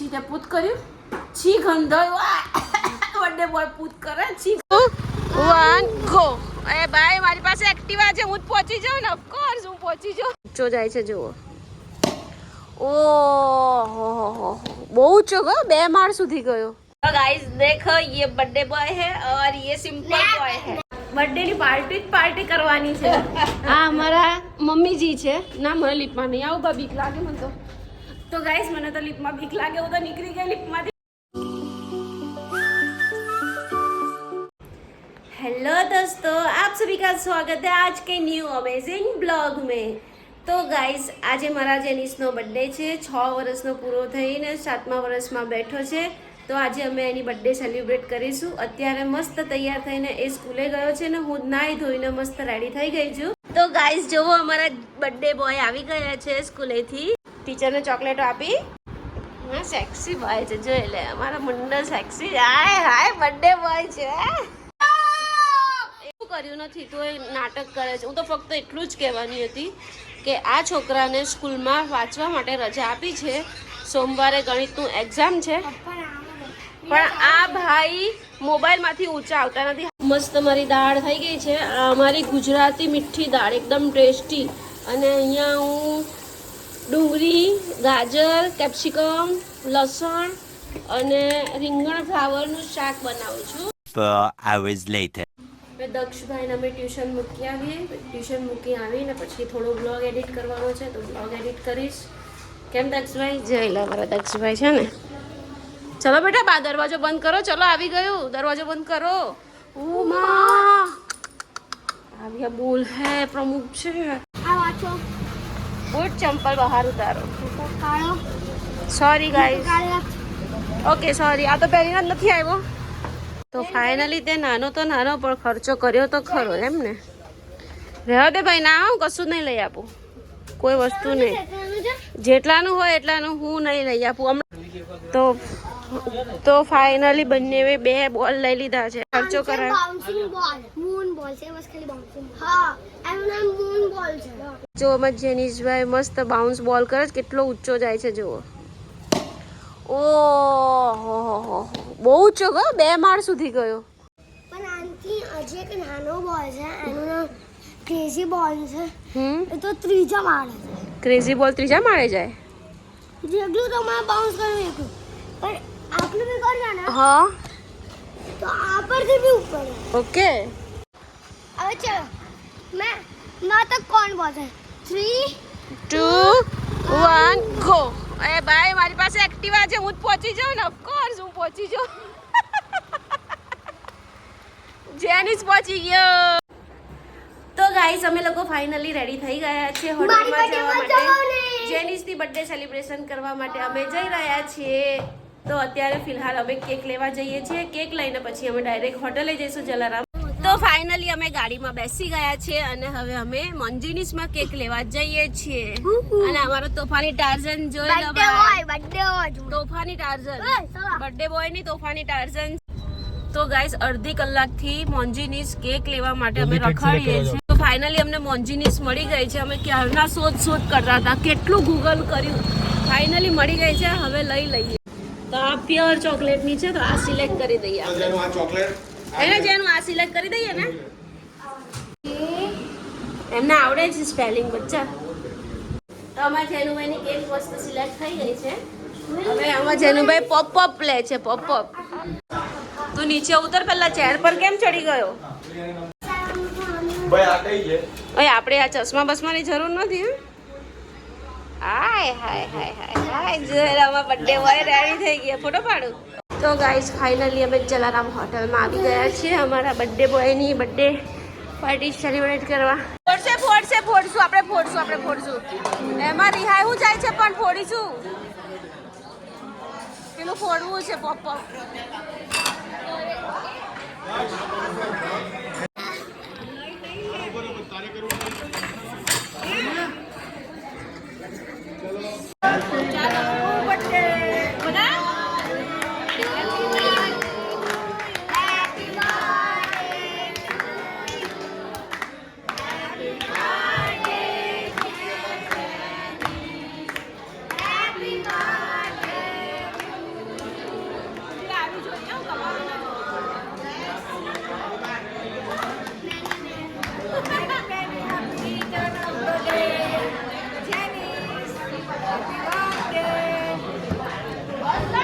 છી તે પૂત કર્યું છી ગંધાયો બર્થડે બોય પૂત કરે છી 1 ગો એ ભાઈ મારી પાસે એક્ટિવા છે હું પહોંચી જાઉં ને ઓફકોર્સ હું પહોંચી જાઉં ઊંચો જાય છે જુઓ ओह बहुत ऊंचा गयो 2 माળ સુધી ગયો तो गाइस देखो ये बर्थडे बॉय है और ये सिंपल बॉय है बर्थडे ની પાર્ટી કરવાની છે આ અમારા મમ્મીજી છે ના મને લીપમાં નહીં આવું બીક લાગે મને તો ગાइस મને તો લીપમાં બીક લાગે હું તો નીકળી ગઈ લીપમાંથી हेलो दोस्तों आप सभी का स्वागत है आज के न्यू अमेजिंग ब्लॉग में तो गाइस आज मारा जेनिसनो बर्थडे है 6 वर्षनो पूरो थईने 7मा वर्षमां बैठो छे तो आज अमे एनी बर्थडे सेलिब्रेट करीशुं अत्यारे मस्त तैयार थईने ए स्कूले गयो छे ने हुं नाई धोईने मस्त रेडी थई गई छुं तो गाइस जो हमारा बर्थडे बॉय आवी गया छे स्कूले थी टीचर ने चॉकलेट आपी हां सेक्सी बॉय छे जो ले हमारा मुंडो सेक्सी हाय हाय बर्थडे बॉय छे કર્યું નથી તો એ નાટક કરે છે હું તો ફક્ત એટલું જ કહેવાની હતી કે આ છોકરાને સ્કૂલમાં વાંચવા માટે રજા આપી છે સોમવારે ગણિતનું એક્ઝામ છે પણ આ ભાઈ મોબાઈલમાંથી ઊંચા આવતા નથી મસ્ત મારી દાળ થઈ ગઈ છે અમારી ગુજરાતી મીઠી દાળ એકદમ ટેસ્ટી અને અહીંયા હું ડુંગળી ગાજર કેપ્સિકમ લસણ અને રીંગણ ફ્લાવરનું શાક બનાવું છું 4 hours later દક્ષભાઈને અમે ટ્યુશન મૂકી આવીએ ટ્યુશન મૂકી આવીને પછી થોડો બ્લોગ એડિટ કરવાનો છે તો બ્લોગ એડિટ કરીશ કેમ દક્ષભાઈ જય લા મારા દક્ષભાઈ છે ને ચલો બેટા બા દરવાજો બંધ કરો ચલો આવી ગયું દરવાજો બંધ કરો ઓ માં આવ્યા બોલ હે પ્રમુખ છે આ વાંચો બૂટ ચંપલ બહાર ઉતારો કાળો સોરી ગાઈસ કાળો ઓકે સોરી આ તો પહેરીને જ નથી આવ્યો તો ફાઇનલી તે નાનો તો નાનો પણ ખર્ચો કર્યો તો ખરો એમ ને રહેવા દે ભાઈ ના હું કશું નહીં લઈ આપું કોઈ વસ્તુ નહીં જેટલાનું હોય એટલાનું હું નહીં લઈ આપું તો ફાઇનલી બંને 2 બોલ લઈ લીધા છે ખર્ચો કરાય બાઉન્સિંગ બોલ મૂન બોલ છે બસ ખાલી બાઉન્સિંગ હા એનું નામ મૂન બોલ છે જો મત જેનિશભાઈ મસ્ત બાઉન્સ બોલ કરે છે કેટલો ઊંચો જાય છે જુઓ ઓહો બહુ ઊંચો ગયો 2 માળ સુધી ગયો પણ આંટી હજી એક નાનો બોલ છે એનું નામ ક્રેઝી બોલ છે એ તો ત્રીજા માળે છે ક્રેઝી બોલ ત્રીજા માળે જાય જેટલું તમારે બાઉન્સ કરવું એટલું પણ આટલું બી કરજો ને હા તો આ પરથી બી ઉપર ઓકે હવે ચલો મેં તો કોણ બોલ છે 3 2 1 ગો એ ભાઈ મારી પાસે એક્ટિવા છે હું જ પહોંચી જાઉં ને ઓફકોર્સ હું પહોંચી જાઉં જેનિસ પહોંચી ગયો તો ગાઈસ અમે લોકો ફાઇનલી રેડી થઈ ગયા છે હોટલમાં જવા માટે જેનિસની બર્થડે સેલિબ્રેશન કરવા માટે અમે જઈ રહ્યા છીએ તો અત્યારે ફિલહાલ અમે કેક લેવા જઈએ છીએ કેક લઈને પછી અમે ડાયરેક્ટ હોટલે જઈશું જલારામ તો ફાઇનલી અમે ગાડીમાં બેસી ગયા છીએ અને હવે અમે મોન્જીનીસમાં કેક લેવા જઈએ છીએ અને અમારો તોફાની ટાર્ઝન જોઈ લો બર્થડે હોય તોફાની ટાર્ઝન બર્થડે બોય ની તોફાની ટાર્ઝન તો ગાઈસ અડધી કલાકથી મોન્જીનીસ કેક લેવા માટે અમે રખડીએ છીએ તો ફાઇનલી અમને મોન્જીનીસ મળી ગઈ છે અમે ક્યારના શોધ કરતા હતા કેટલું ગૂગલ કર્યું ફાઇનલી મળી ગઈ છે હવે લઈ લઈએ તો આ પ્યોર ચોકલેટની છે તો આ સિલેક્ટ કરી દઈએ આપણે આ ચોકલેટ એને જેનું આ સિલેક્ટ કરી દઈએ ને એમને આવડે છે સ્પેલિંગ બચ્ચા તો આમાં જેનુભાઈની કેક મસ્ત સિલેક્ટ થઈ ગઈ છે હવે આમાં જેનુભાઈ પોપ લે છે પોપ તું નીચે ઉતર પહેલા ચેર પર કેમ ચડી ગયો ભાઈ આ કઈ છે ઓય આપણે આ ચશ્મા બસમાની જરૂર નથી હાય હાય હાય હાય હાય જલારામ બર્થડે બોય રેડી થઈ ગયા ફોટો પાડું તો ગાઈસ ફાઇનલી અમે જલારામ હોટલમાં આવી ગયા છીએ અમારા બર્થડે બોયની બર્થડે પાર્ટી સેલિબ્રેટ કરવા ફોડશું આપણે ફોડશું એમાં રિહાય હું જાય છે પણ ફોડીશું પેલું ફોડવું છે પોપ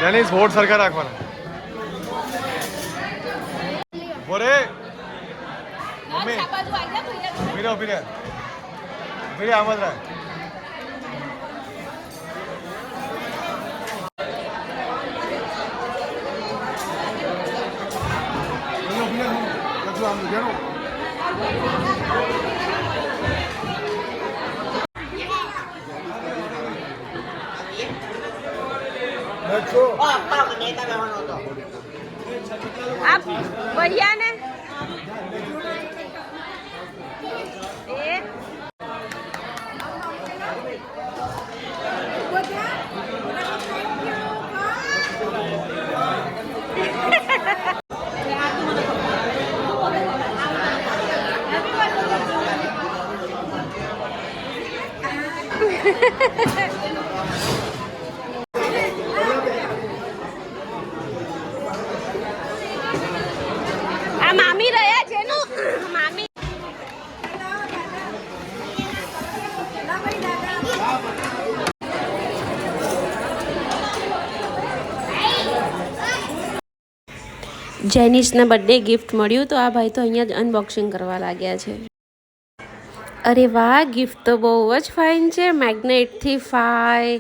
જેનિસ હોઠ સરખા રાખવાના. બોરે મમ્મી ઉભી રહે આમ જ રાખ. આપ ભૈયા ને એ આ મામી રહ્યા છે નો મામી જેનિસના બર્થડે ગિફ્ટ મળ્યું તો આ ભાઈ તો અહીંયા જ અનબોક્સિંગ કરવા લાગ્યા છે. અરે વાહ, ગિફ્ટ તો બહુ જ ફાઇન છે. મેગ્નેટથી ફાઈ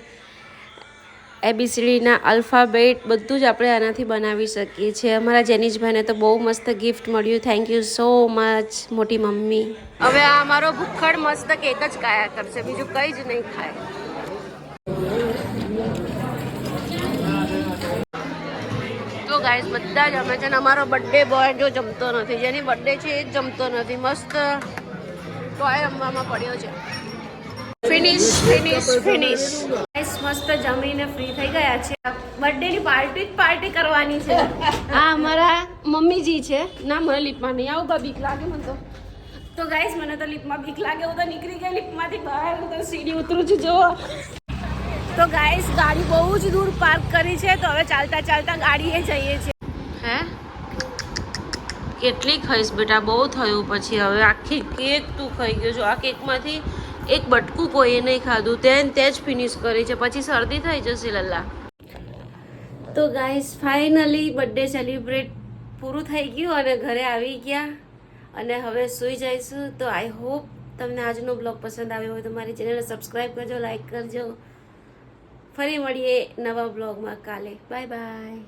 એબીસીડીના અલ્ફાબેટ બધું જ આપણે આનાથી બનાવી શકીએ છીએ. અમારા જેનિશભાઈને તો બહુ મસ્ત ગિફ્ટ મળ્યું. થેન્ક યુ સો મચ મોટી મમ્મી. હવે આ અમારો ભૂખડ મસ્ત કેક જ ખાયા કરશે, બીજું કંઈ જ નહીં ખાય. તો ગાઈસ બધા જ અમે છે ને અમારો બર્થડે બોય જો જમતો નથી, જેની બર્થડે છે એ જ જમતો નથી. મસ્ત ટોય રમવામાં પડ્યો છે. ફિનિશ ગાઈસ મસ્ત જમીને ફ્રી થઈ ગયા છે. બર્થડેની પાર્ટી કરવાની છે. આ અમારા મમ્મીજી છે. ના મને લીપમાં નહીં આવું, બીક લાગે મને તો ગાઈસ મને તો લીપમાં બીક લાગે. હું તો નીકળી ગઈ લીપમાંથી બહાર, હું તો સીડી ઉતરું છું જો. તો ગાઈસ ગાડી બહુ જ દૂર પાર્ક કરી છે, તો હવે ચાલતા ગાડીએ જઈએ છીએ. હે કેટલી ખાઈશ બેટા, બહુ થયું. પછી હવે આખી કેક તું ખાઈ ગયો છો. આ કેકમાંથી એક બટકું કોઈએ નહીં ખાધું, તે જ ફિનિશ કરી છે. પછી શરદી થઈ જશે લલ્લા. તો ગાઈસ ફાઇનલી બર્થડે સેલિબ્રેટ પૂરું થઈ ગયું અને ઘરે આવી ગયા અને હવે સૂઈ જઈશું. તો આઈ હોપ તમને આજનો બ્લોગ પસંદ આવ્યો હોય તો મારી ચેનલને સબસ્ક્રાઈબ કરજો, લાઈક કરજો. ફરી મળીએ નવા બ્લોગમાં કાલે. Bye bye.